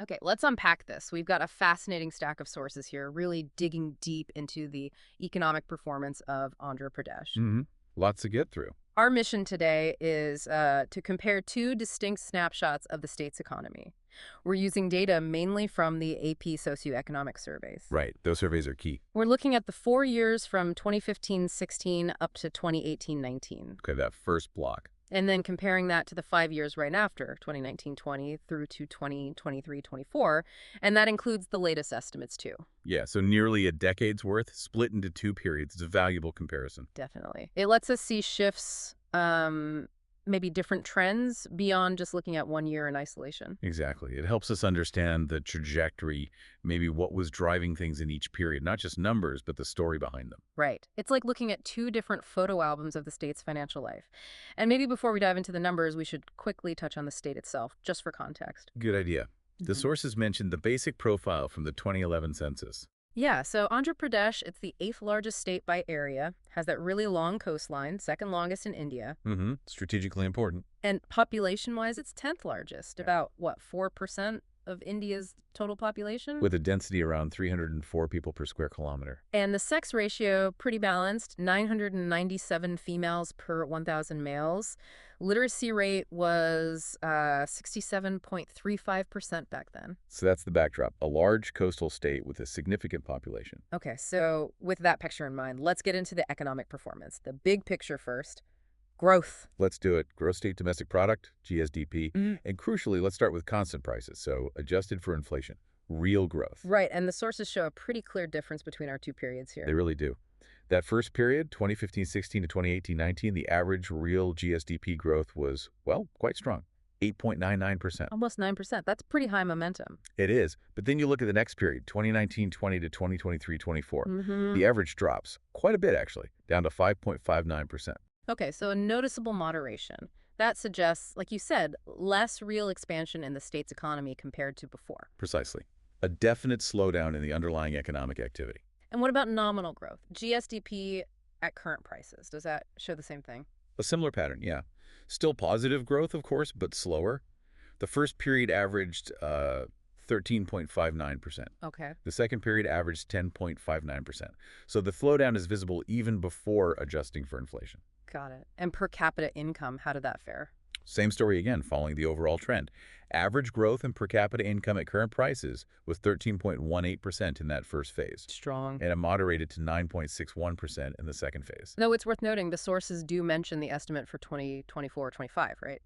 Okay, let's unpack this. We've got a fascinating stack of sources here, really digging deep into the economic performance of Andhra Pradesh. hmm Lots to get through. Our mission today is to compare two distinct snapshots of the state's economy. We're using data mainly from the AP Socio Economic Surveys. Right. Those surveys are key. We're looking at the 4 years from 2015-16 up to 2018-19. Okay, that first block. And then comparing that to the 5 years right after, 2019-20 through to 2023-24, and that includes the latest estimates too. Yeah, so nearly a decade's worth split into two periods. It's a valuable comparison. Definitely. It lets us see shifts, maybe different trends beyond just looking at 1 year in isolation. Exactly. It helps us understand the trajectory, maybe what was driving things in each period, not just numbers, but the story behind them. Right. It's like looking at two different photo albums of the state's financial life. And maybe before we dive into the numbers, we should quickly touch on the state itself, just for context. Good idea. The sources mentioned the basic profile from the 2011 census. Yeah, so Andhra Pradesh, it's the 8th largest state by area, has that really long coastline, second longest in India, Strategically important. and population-wise, it's 10th largest, about, what, 4% of India's total population? With a density around 304 people per square kilometer. And the sex ratio, pretty balanced, 997 females per 1,000 males. Literacy rate was 67.35% back then. So that's the backdrop. A large coastal state with a significant population. Okay, so with that picture in mind, let's get into the economic performance. The big picture first. Growth. Let's do it. Gross state domestic product, GSDP. And crucially, let's start with constant prices, so adjusted for inflation. Real growth. Right, and the sources show a pretty clear difference between our two periods here. They really do. That first period, 2015-16 to 2018-19, the average real GSDP growth was, well, quite strong, 8.99%. Almost 9%. That's pretty high momentum. It is. But then you look at the next period, 2019-20 to 2023-24. The average drops quite a bit, actually, down to 5.59%. Okay, so a noticeable moderation. That suggests, like you said, less real expansion in the state's economy compared to before. Precisely. A definite slowdown in the underlying economic activity. And what about nominal growth? GSDP at current prices. Does that show the same thing? A similar pattern, yeah. Still positive growth, of course, but slower. The first period averaged 13.59%. Okay. The second period averaged 10.59%. So the slowdown is visible even before adjusting for inflation. Got it. And per capita income, how did that fare? Same story again, following the overall trend. Average growth in per capita income at current prices was 13.18% in that first phase. Strong. And it moderated to 9.61% in the second phase. Though it's worth noting, the sources do mention the estimate for 2024-25, right?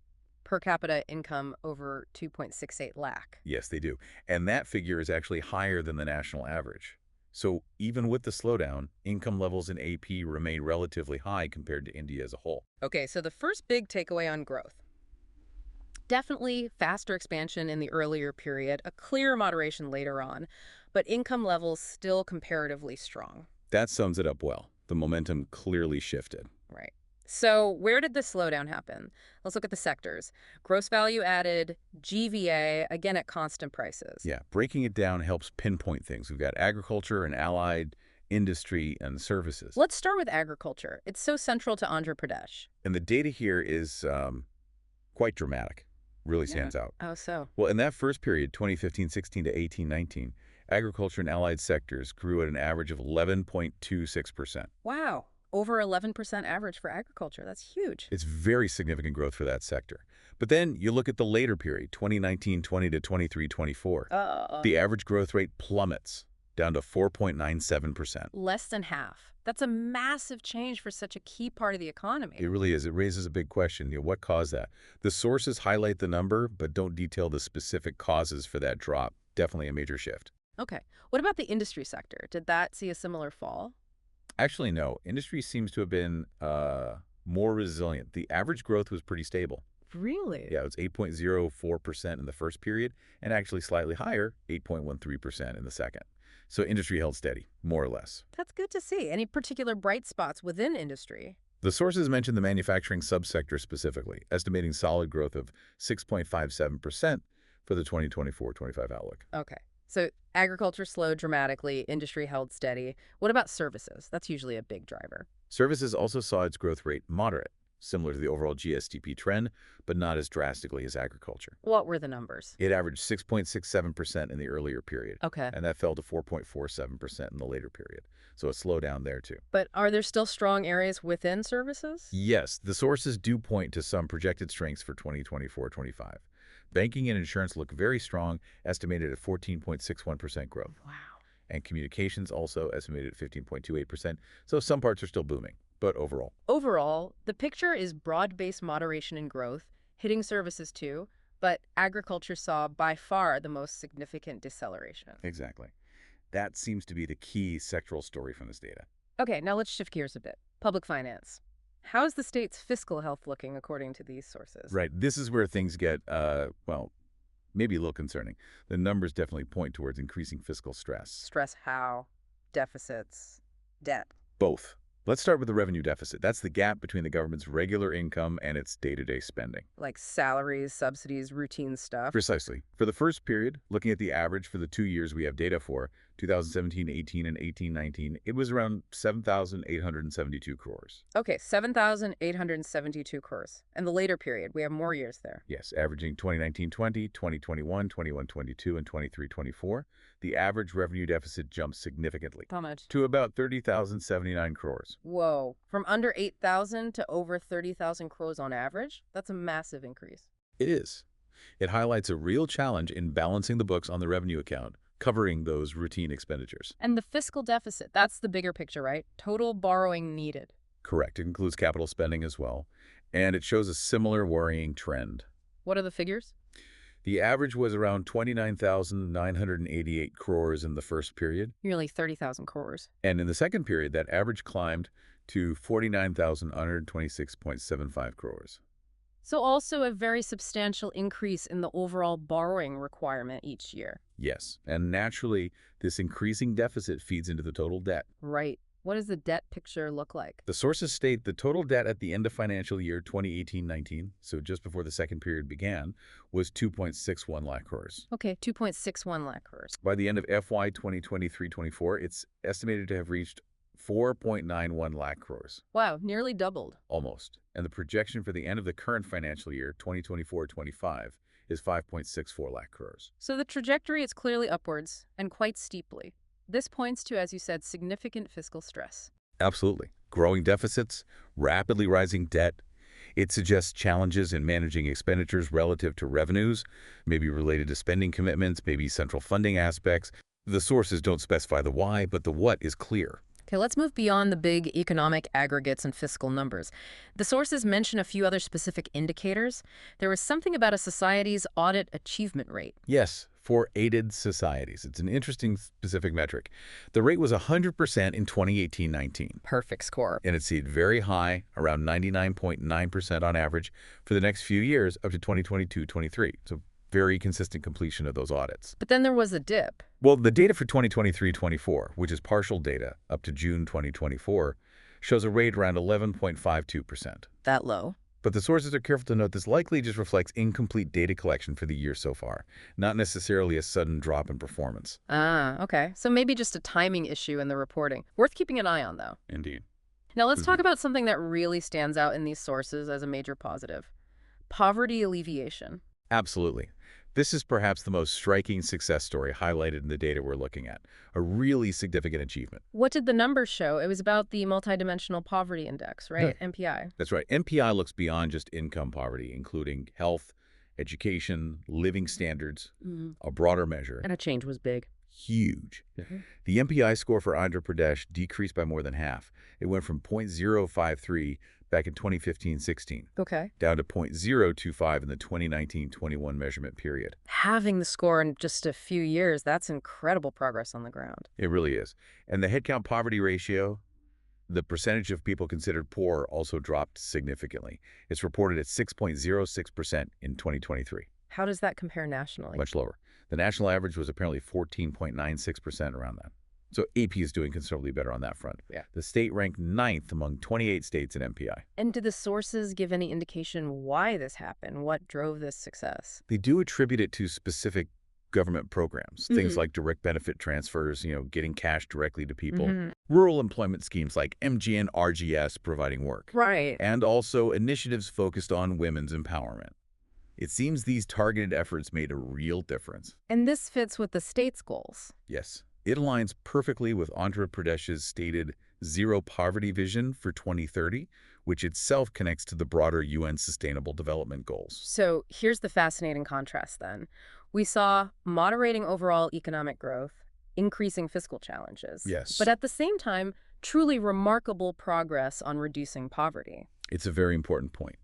Per capita income over 2.68 lakh. Yes, they do. And that figure is actually higher than the national average. So even with the slowdown, income levels in AP remain relatively high compared to India as a whole. Okay, so the first big takeaway on growth. Definitely faster expansion in the earlier period, a clear moderation later on, but income levels still comparatively strong. That sums it up well. The momentum clearly shifted. Right. So where did the slowdown happen? Let's look at the sectors. Gross value added, GVA, again at constant prices. Yeah, breaking it down helps pinpoint things. We've got agriculture and allied industry and services. Let's start with agriculture. It's so central to Andhra Pradesh. And the data here is quite dramatic. Really stands out. Oh, so? Well, in that first period, 2015-16 to 18-19, agriculture and allied sectors grew at an average of 11.26%. Wow. Over 11% average for agriculture. That's huge. It's very significant growth for that sector. But then you look at the later period, 2019-20 to 23-24. The average growth rate plummets down to 4.97%. Less than half. That's a massive change for such a key part of the economy. It really is. It raises a big question. What caused that? The sources highlight the number, but don't detail the specific causes for that drop. Definitely a major shift. Okay. What about the industry sector? Did that see a similar fall? Actually, no. Industry seems to have been more resilient. The average growth was pretty stable. Really? Yeah, it was 8.04% in the first period, and actually slightly higher, 8.13% in the second. So industry held steady, more or less. That's good to see. Any particular bright spots within industry? The sources mentioned the manufacturing subsector specifically, estimating solid growth of 6.57% for the 2024-25 outlook. Okay. So agriculture slowed dramatically, industry held steady. What about services? That's usually a big driver. Services also saw its growth rate moderate, similar to the overall GSDP trend, but not as drastically as agriculture. What were the numbers? It averaged 6.67% in the earlier period, Okay. and that fell to 4.47% in the later period. So a slowdown there, too. But are there still strong areas within services? Yes, the sources do point to some projected strengths for 2024-25. Banking and insurance look very strong, estimated at 14.61% growth. Wow. And communications also estimated at 15.28%, so some parts are still booming, but overall. Overall, the picture is broad-based moderation in growth, hitting services too, but agriculture saw by far the most significant deceleration. Exactly. That seems to be the key sectoral story from this data. Okay, now let's shift gears a bit. Public finance. How's the state's fiscal health looking according to these sources? Right, this is where things get, well, maybe a little concerning. The numbers definitely point towards increasing fiscal stress. Stress how? Deficits? Debt? Both. Let's start with the revenue deficit. That's the gap between the government's regular income and its day-to-day spending. Like salaries, subsidies, routine stuff? Precisely. For the first period, looking at the average for the 2 years we have data for, 2017-18 and 18-19, it was around 7,872 crores. Okay, 7,872 crores. And the later period, we have more years there. Yes, averaging 2019-20, 2021, 21-22, and 23-24, the average revenue deficit jumped significantly How much? to about 30,079 crores. Whoa. From under 8,000 to over 30,000 crores on average? That's a massive increase. It is. It highlights a real challenge in balancing the books on the revenue account, covering those routine expenditures. And the fiscal deficit, that's the bigger picture, right? Total borrowing needed. Correct. It includes capital spending as well. And it shows a similar worrying trend. What are the figures? The average was around 29,988 crores in the first period. Nearly 30,000 crores. And in the second period, that average climbed to 49,126.75 crores. So also a very substantial increase in the overall borrowing requirement each year. Yes, and naturally, this increasing deficit feeds into the total debt. Right. What does the debt picture look like? The sources state the total debt at the end of financial year 2018-19, so just before the second period began, was 2.61 lakh crores. Okay, 2.61 lakh crores. By the end of FY 2023-24, it's estimated to have reached 4.91 lakh crores. Wow, nearly doubled. Almost. And the projection for the end of the current financial year, 2024-25, is 5.64 lakh crores. So the trajectory is clearly upwards, and quite steeply. This points to, as you said, significant fiscal stress. Absolutely. Growing deficits, rapidly rising debt. It suggests challenges in managing expenditures relative to revenues, maybe related to spending commitments, maybe central funding aspects. The sources don't specify the why, but the what is clear. Okay, let's move beyond the big economic aggregates and fiscal numbers. The sources mention a few other specific indicators. There was something about a society's audit achievement rate. Yes, for aided societies. It's an interesting specific metric. The rate was 100% in 2018-19. Perfect score. And it stayed very high, around 99.9% on average, for the next few years up to 2022-23. So very consistent completion of those audits. But then there was a dip. Well, the data for 2023-24, which is partial data up to June 2024, shows a rate around 11.52%. That low. But the sources are careful to note this likely just reflects incomplete data collection for the year so far, not necessarily a sudden drop in performance. Ah, okay. So maybe just a timing issue in the reporting. Worth keeping an eye on, though. Indeed. Now let's talk about something that really stands out in these sources as a major positive. Poverty alleviation. Absolutely. This is perhaps the most striking success story highlighted in the data we're looking at, a really significant achievement. What did the numbers show? It was about the multidimensional poverty index, right? MPI. That's right. MPI looks beyond just income poverty, including health, education, living standards, a broader measure. And a change was big. Huge. The MPI score for Andhra Pradesh decreased by more than half. It went from 0.053 back in 2015-16, Okay. down to 0.025 in the 2019-21 measurement period. Having the score in just a few years, that's incredible progress on the ground. It really is. And the headcount poverty ratio, the percentage of people considered poor, also dropped significantly. It's reported at 6.06% in 2023. How does that compare nationally? Much lower. The national average was apparently 14.96%, around that. So AP is doing considerably better on that front. Yeah. The state ranked 9th among 28 states in MPI. And do the sources give any indication why this happened? What drove this success? They do attribute it to specific government programs, things like direct benefit transfers, getting cash directly to people, Mm-hmm. rural employment schemes like MGN RGS providing work, Right. and also initiatives focused on women's empowerment. It seems these targeted efforts made a real difference. And this fits with the state's goals. Yes, it aligns perfectly with Andhra Pradesh's stated zero poverty vision for 2030, which itself connects to the broader UN Sustainable Development Goals. So here's the fascinating contrast then. We saw moderating overall economic growth, increasing fiscal challenges, Yes. but at the same time, truly remarkable progress on reducing poverty. It's a very important point.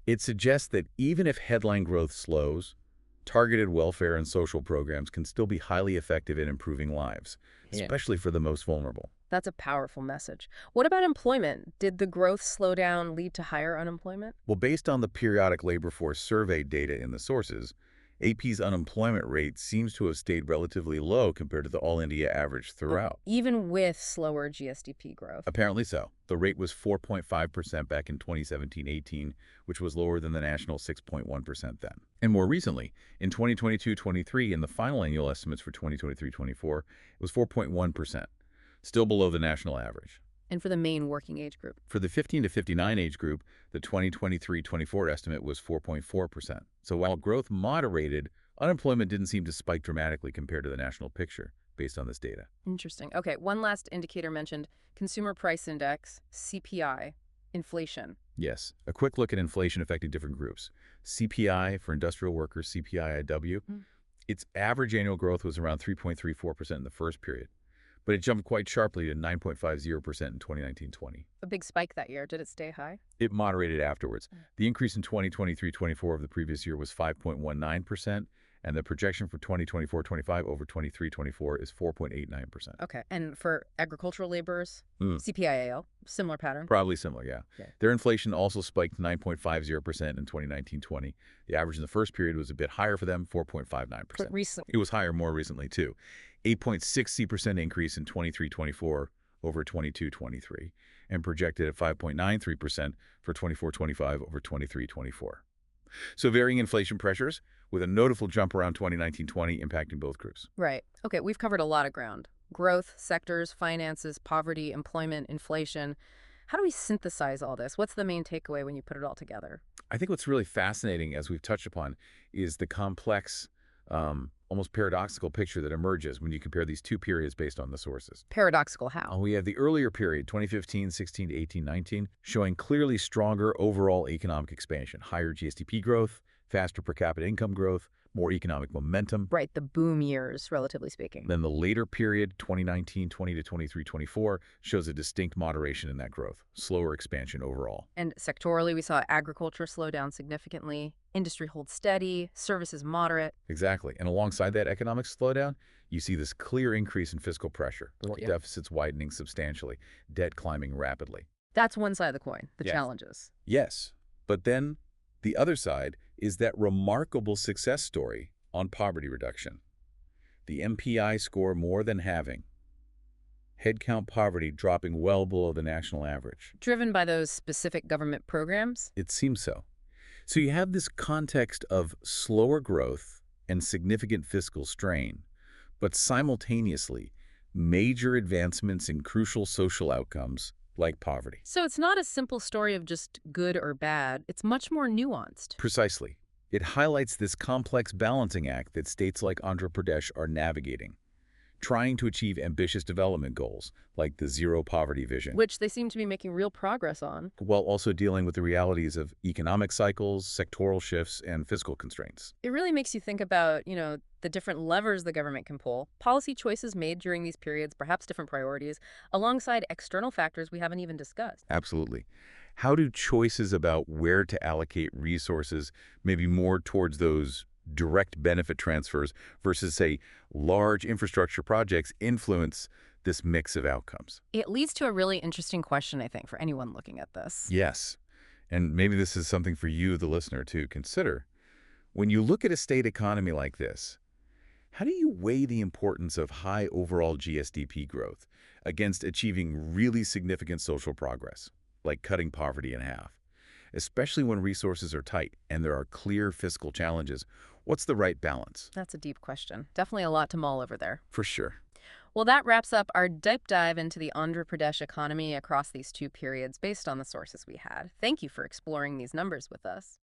It suggests that even if headline growth slows, targeted welfare and social programs can still be highly effective in improving lives, Yeah. especially for the most vulnerable. That's a powerful message. What about employment? Did the growth slowdown lead to higher unemployment? Well, based on the periodic labor force survey data in the sources, AP's unemployment rate seems to have stayed relatively low compared to the all-India average throughout. Even with slower GSDP growth. Apparently so. The rate was 4.5% back in 2017-18, which was lower than the national 6.1% then. And more recently, in 2022-23, in the final annual estimates for 2023-24, it was 4.1%, still below the national average. And for the main working age group. For the 15 to 59 age group, the 2023-24 estimate was 4.4%. So while growth moderated, unemployment didn't seem to spike dramatically compared to the national picture based on this data. Interesting. Okay, one last indicator mentioned, Consumer Price Index, CPI, inflation. Yes, a quick look at inflation affecting different groups. CPI for industrial workers, CPIIW, its average annual growth was around 3.34% in the first period, but it jumped quite sharply to 9.50% in 2019-20. A big spike that year. Did it stay high? It moderated afterwards. The increase in 2023-24 of the previous year was 5.19%, and the projection for 2024-25 over 23-24 is 4.89%. Okay, and for agricultural laborers, Mm. CPIAL, similar pattern? Probably similar, yeah. Okay. Their inflation also spiked 9.50% in 2019-20. The average in the first period was a bit higher for them, 4.59%. Recently. It was higher more recently, too. 8.60% increase in 23-24 over 22-23, and projected at 5.93% for 24-25 over 23-24. So varying inflation pressures, with a notable jump around 2019-20 impacting both groups. Right. Okay, we've covered a lot of ground. Growth, sectors, finances, poverty, employment, inflation. How do we synthesize all this? What's the main takeaway when you put it all together? I think what's really fascinating, as we've touched upon, is the complex, almost paradoxical picture that emerges when you compare these two periods based on the sources. Paradoxical how? We have the earlier period, 2015-16 to 18-19, showing clearly stronger overall economic expansion, higher GSDP growth, faster per capita income growth, more economic momentum. Right, the boom years, relatively speaking. Then the later period, 2019-20 to 23-24, shows a distinct moderation in that growth, slower expansion overall. And sectorally, we saw agriculture slow down significantly, industry hold steady, services moderate. Exactly. And alongside that economic slowdown, you see this clear increase in fiscal pressure, Yeah. deficits widening substantially, debt climbing rapidly. That's one side of the coin, the Yes. challenges. Yes, but then the other side is that remarkable success story on poverty reduction. The MPI score more than halving. Headcount poverty dropping well below the national average. Driven by those specific government programs? It seems so. So you have this context of slower growth and significant fiscal strain, but simultaneously major advancements in crucial social outcomes like poverty. So it's not a simple story of just good or bad. It's much more nuanced. Precisely. It highlights this complex balancing act that states like Andhra Pradesh are navigating, trying to achieve ambitious development goals like the zero poverty vision, Which they seem to be making real progress on. while also dealing with the realities of economic cycles, sectoral shifts, and fiscal constraints. It really makes you think about, the different levers the government can pull, policy choices made during these periods, perhaps different priorities, alongside external factors we haven't even discussed. Absolutely. How do choices about where to allocate resources, maybe more towards those direct benefit transfers versus, say, large infrastructure projects, influence this mix of outcomes? It leads to a really interesting question, I think, for anyone looking at this. Yes. And maybe this is something for you, the listener, to consider. When you look at a state economy like this, how do you weigh the importance of high overall GSDP growth against achieving really significant social progress, like cutting poverty in half? especially when resources are tight and there are clear fiscal challenges. What's the right balance? That's a deep question. Definitely a lot to mull over there. For sure. Well, that wraps up our deep dive into the Andhra Pradesh economy across these two periods based on the sources we had. Thank you for exploring these numbers with us.